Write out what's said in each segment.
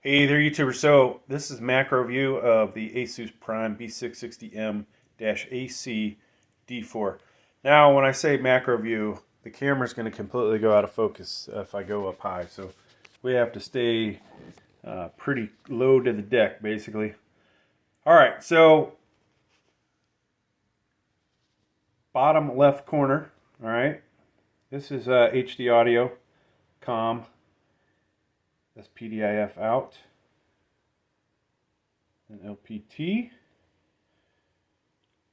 Hey there, YouTubers. So this is macro view of the Asus Prime B660M-AC D4. Now, when I say macro view, the camera is going to completely go out of focus if I go up high. So we have to stay pretty low to the deck, basically. All right, so bottom left corner. All right, this is HD audio, COM. That's PDIF out. An LPT.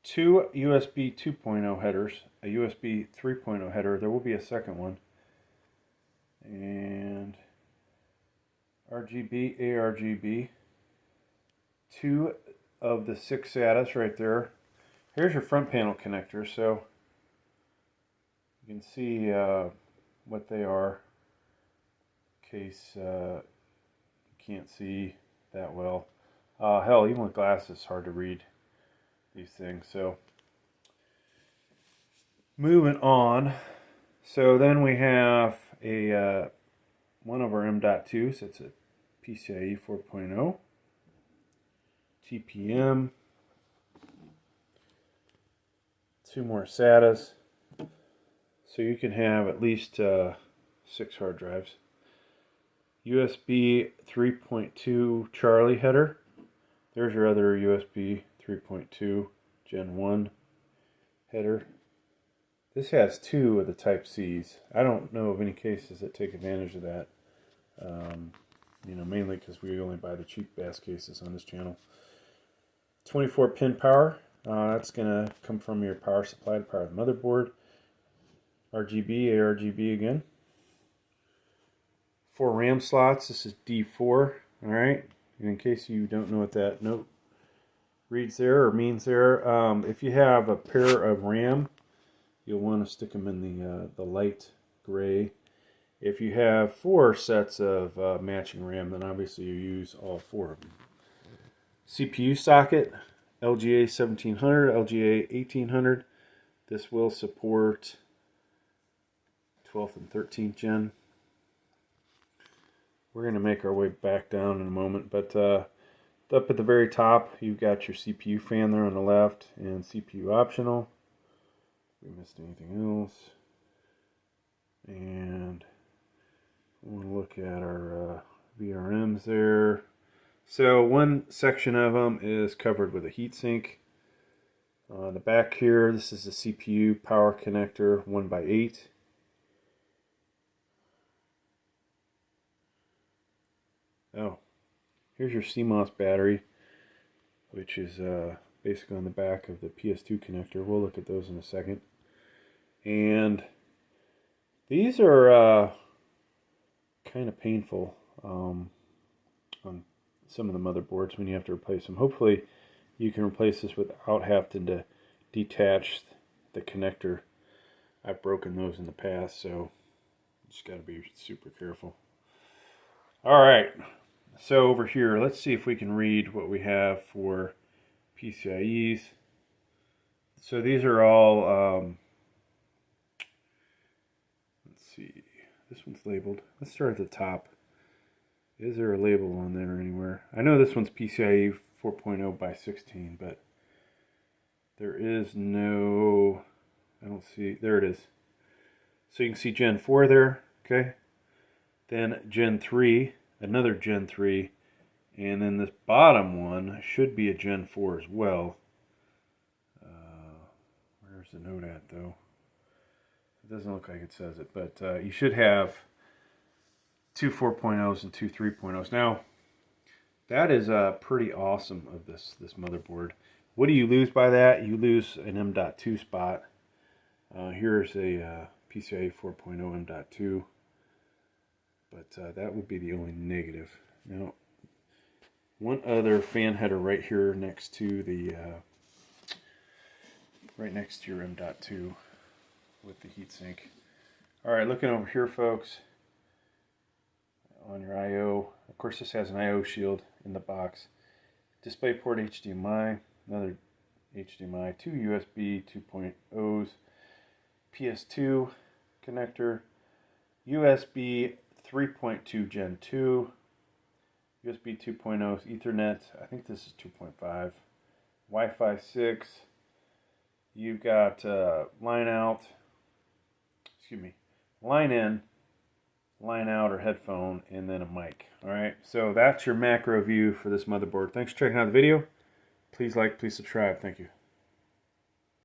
Two USB 2.0 headers. A USB 3.0 header. There will be a second one. And RGB, ARGB. Two of the 6 SATAs right there. Here's your front panel connector. So you can see what they are. In case you can't see that well. Hell, even with glasses, it's hard to read these things. So, moving on. So then we have a 1/m.2, so it's a PCIe 4.0, TPM, two more SATAs, so you can have at least 6 hard drives. USB 3.2 Charlie header. There's your other USB 3.2 Gen 1 header. This has 2 of the Type C's. I don't know of any cases that take advantage of that. Mainly because we only buy the cheap bass cases on this channel. 24 pin power. That's going to come from your power supply to power the motherboard. RGB, ARGB again. 4 RAM slots. This is D4. Alright. And in case you don't know what that note reads there or means there, if you have a pair of RAM, you'll want to stick them in the light gray. If you have 4 sets of matching RAM, then obviously you use all 4 of them. CPU socket, LGA 1700, LGA 1800. This will support 12th and 13th gen. We're going to make our way back down in a moment, but up at the very top, you've got your CPU fan there on the left, and CPU optional. We missed anything else? And we want to look at our VRMs there. So one section of them is covered with a heatsink. On the back here, this is the CPU power connector 1x8. Oh, here's your CMOS battery, which is basically on the back of the PS2 connector. We'll look at those in a second. And these are kind of painful on some of the motherboards when you have to replace them. Hopefully you can replace this without having to detach the connector. I've broken those in the past, so just got to be super careful. Alright. So over here, let's see if we can read what we have for PCIEs. So these are all, let's see, this one's labeled. Let's start at the top. Is there a label on there anywhere? I know this one's PCIe 4.0/16, but there is no, I don't see, there it is. So you can see Gen 4 there, okay? Then Gen 3. Another Gen 3, and then this bottom one should be a Gen 4 as well. Where's the note at, though? It doesn't look like it says it, but you should have 2 4.0s and 2 3.0s. Now, that is pretty awesome of this motherboard. What do you lose by that? You lose an M.2 spot. Here's a PCIe 4.0 M.2. But that would be the only negative. Now, one other fan header right here next to the your M.2 with the heatsink. All right, looking over here, folks, on your I/O. Of course, this has an I/O shield in the box. DisplayPort HDMI, another HDMI, 2 USB 2.0s, PS2 connector, USB 3.2 Gen 2, USB 2.0, Ethernet, I think this is 2.5, Wi-Fi 6, you've got line in, line out or headphone, and then a mic. Alright, so that's your macro view for this motherboard. Thanks for checking out the video. Please like, please subscribe. Thank you.